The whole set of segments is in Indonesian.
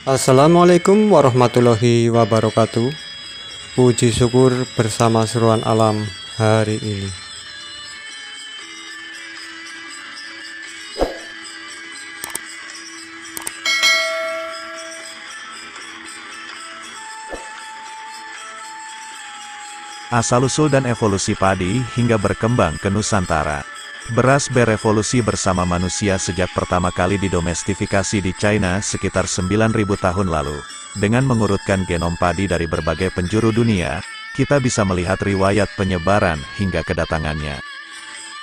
Assalamualaikum warahmatullahi wabarakatuh. Puji syukur bersama seruan alam hari ini. Asal-usul dan evolusi padi hingga berkembang ke Nusantara. Beras berevolusi bersama manusia sejak pertama kali didomestifikasi di China sekitar 9.000 tahun lalu. Dengan mengurutkan genom padi dari berbagai penjuru dunia, kita bisa melihat riwayat penyebaran hingga kedatangannya.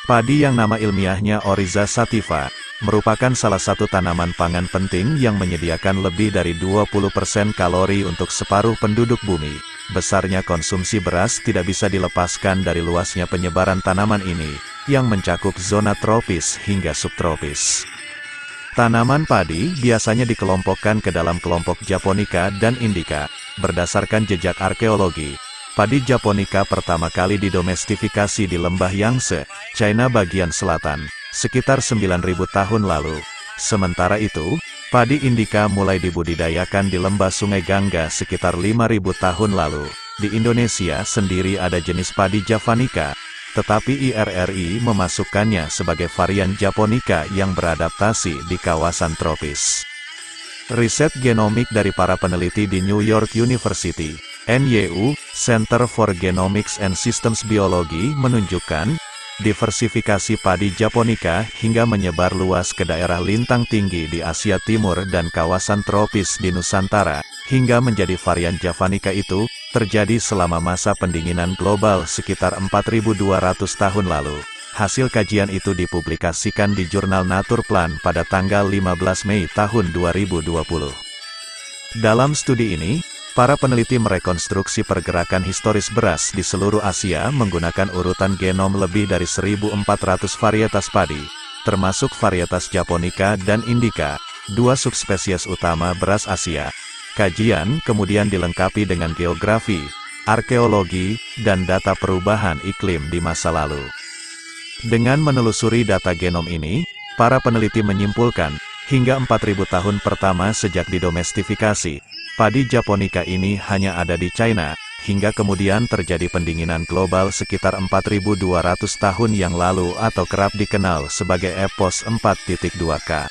Padi yang nama ilmiahnya Oryza sativa, merupakan salah satu tanaman pangan penting yang menyediakan lebih dari 20% kalori untuk separuh penduduk bumi. Besarnya konsumsi beras tidak bisa dilepaskan dari luasnya penyebaran tanaman ini, yang mencakup zona tropis hingga subtropis. Tanaman padi biasanya dikelompokkan ke dalam kelompok Japonica dan Indica. Berdasarkan jejak arkeologi, padi Japonica pertama kali didomestifikasi di lembah Yangtze, China bagian selatan, sekitar 9.000 tahun lalu. Sementara itu, padi Indica mulai dibudidayakan di lembah Sungai Gangga sekitar 5.000 tahun lalu. Di Indonesia sendiri ada jenis padi Javanica, tetapi IRRI memasukkannya sebagai varian Japonica yang beradaptasi di kawasan tropis. Riset genomik dari para peneliti di New York University, NYU, Center for Genomics and Systems Biology menunjukkan, diversifikasi padi Japonica hingga menyebar luas ke daerah lintang tinggi di Asia Timur dan kawasan tropis di Nusantara, hingga menjadi varian Javanica itu, terjadi selama masa pendinginan global sekitar 4.200 tahun lalu. Hasil kajian itu dipublikasikan di jurnal Nature Plant pada tanggal 15 Mei tahun 2020. Dalam studi ini, para peneliti merekonstruksi pergerakan historis beras di seluruh Asia menggunakan urutan genom lebih dari 1.400 varietas padi, termasuk varietas Japonica dan Indica, dua subspesies utama beras Asia. Kajian kemudian dilengkapi dengan geografi, arkeologi, dan data perubahan iklim di masa lalu. Dengan menelusuri data genom ini, para peneliti menyimpulkan, hingga 4.000 tahun pertama sejak didomestifikasi, padi Japonica ini hanya ada di China, hingga kemudian terjadi pendinginan global sekitar 4.200 tahun yang lalu atau kerap dikenal sebagai epos 4.2K.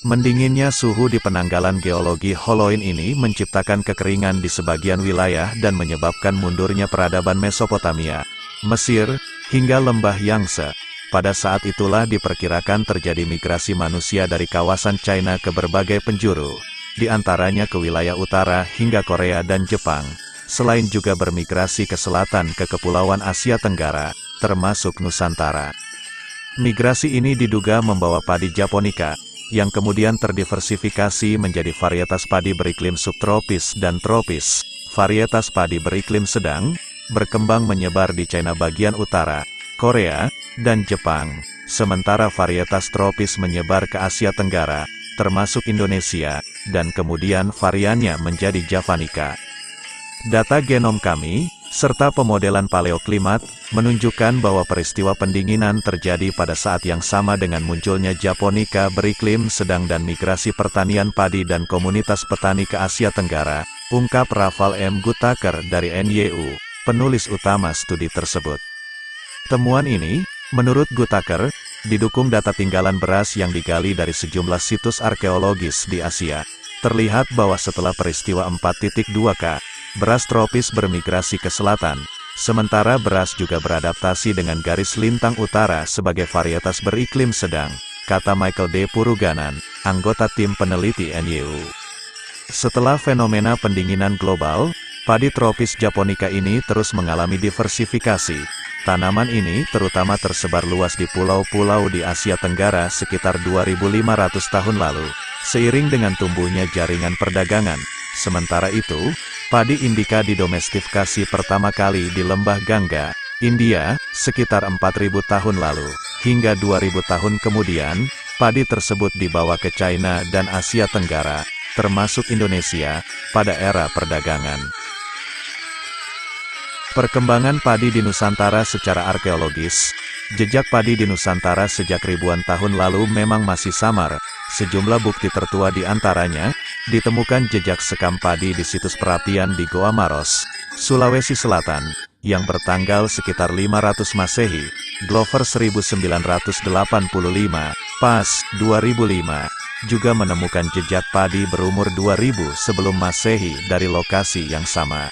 Mendinginnya suhu di penanggalan geologi Holoin ini menciptakan kekeringan di sebagian wilayah dan menyebabkan mundurnya peradaban Mesopotamia, Mesir, hingga lembah Yangtze. Pada saat itulah diperkirakan terjadi migrasi manusia dari kawasan China ke berbagai penjuru, di antaranya ke wilayah utara hingga Korea dan Jepang, selain juga bermigrasi ke selatan ke kepulauan Asia Tenggara, termasuk Nusantara. Migrasi ini diduga membawa padi Japonica, yang kemudian terdiversifikasi menjadi varietas padi beriklim subtropis dan tropis. Varietas padi beriklim sedang, berkembang menyebar di China bagian utara, Korea, dan Jepang, sementara varietas tropis menyebar ke Asia Tenggara, termasuk Indonesia, dan kemudian variannya menjadi Javanica. Data genom kami, serta pemodelan paleoklimat, menunjukkan bahwa peristiwa pendinginan terjadi pada saat yang sama dengan munculnya Japonica beriklim sedang dan migrasi pertanian padi dan komunitas petani ke Asia Tenggara, ungkap Rafal M. Gutaker dari NYU, penulis utama studi tersebut. Temuan ini, menurut Gutaker, didukung data tinggalan beras yang digali dari sejumlah situs arkeologis di Asia. Terlihat bahwa setelah peristiwa 4.2K, beras tropis bermigrasi ke selatan, sementara beras juga beradaptasi dengan garis lintang utara sebagai varietas beriklim sedang, kata Michael D. Puruganan, anggota tim peneliti NYU. Setelah fenomena pendinginan global, padi tropis Japonica ini terus mengalami diversifikasi. Tanaman ini terutama tersebar luas di pulau-pulau di Asia Tenggara sekitar 2.500 tahun lalu, seiring dengan tumbuhnya jaringan perdagangan. Sementara itu, padi Indica didomestifikasi pertama kali di lembah Gangga, India, sekitar 4.000 tahun lalu. Hingga 2.000 tahun kemudian, padi tersebut dibawa ke China dan Asia Tenggara, termasuk Indonesia, pada era perdagangan. Perkembangan padi di Nusantara secara arkeologis. Jejak padi di Nusantara sejak ribuan tahun lalu memang masih samar. Sejumlah bukti tertua di antaranya, ditemukan jejak sekam padi di situs perapian di Goa Maros, Sulawesi Selatan, yang bertanggal sekitar 500 Masehi, Glover 1985, Pas 2005, juga menemukan jejak padi berumur 2000 sebelum Masehi dari lokasi yang sama.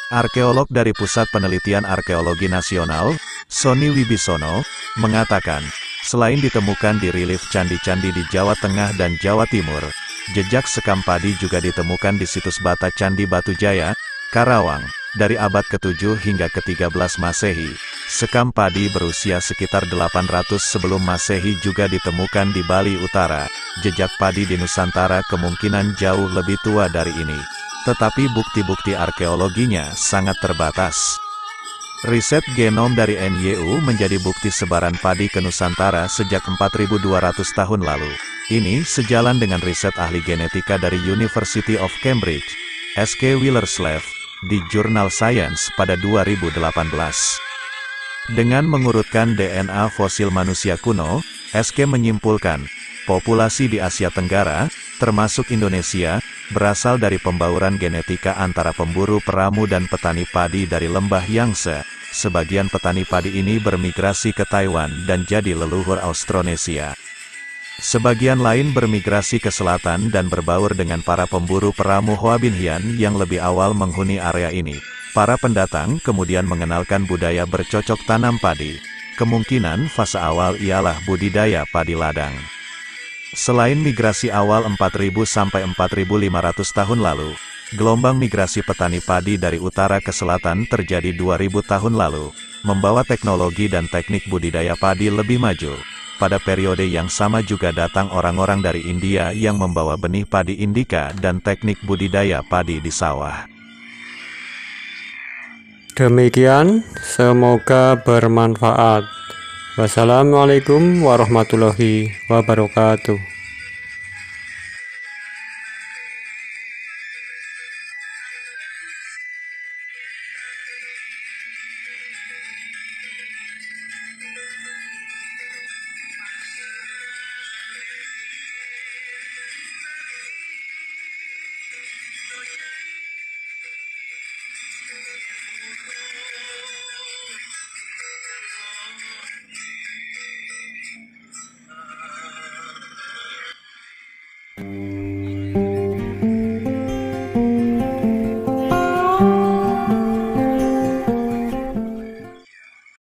Arkeolog dari Pusat Penelitian Arkeologi Nasional, Sony Wibisono, mengatakan, selain ditemukan di relief candi-candi di Jawa Tengah dan Jawa Timur, jejak sekam padi juga ditemukan di situs Bata Candi Batujaya, Karawang, dari abad ke-7 hingga ke-13 Masehi. Sekam padi berusia sekitar 800 sebelum Masehi juga ditemukan di Bali Utara. Jejak padi di Nusantara kemungkinan jauh lebih tua dari ini. Tetapi bukti-bukti arkeologinya sangat terbatas. Riset genom dari NYU menjadi bukti sebaran padi ke Nusantara sejak 4200 tahun lalu. Ini sejalan dengan riset ahli genetika dari University of Cambridge, S.K. Willerslev, di jurnal Science pada 2018. Dengan mengurutkan DNA fosil manusia kuno, S.K. menyimpulkan, populasi di Asia Tenggara, termasuk Indonesia, berasal dari pembauran genetika antara pemburu peramu dan petani padi dari lembah Yangtze. Sebagian petani padi ini bermigrasi ke Taiwan dan jadi leluhur Austronesia. Sebagian lain bermigrasi ke selatan dan berbaur dengan para pemburu peramu Hoabinhian yang lebih awal menghuni area ini. Para pendatang kemudian mengenalkan budaya bercocok tanam padi. Kemungkinan fase awal ialah budidaya padi ladang. Selain migrasi awal 4000 sampai 4500 tahun lalu, gelombang migrasi petani padi dari utara ke selatan terjadi 2000 tahun lalu, membawa teknologi dan teknik budidaya padi lebih maju. Pada periode yang sama juga datang orang-orang dari India yang membawa benih padi indika dan teknik budidaya padi di sawah. Demikian, semoga bermanfaat. Wassalamualaikum warahmatullahi wabarakatuh.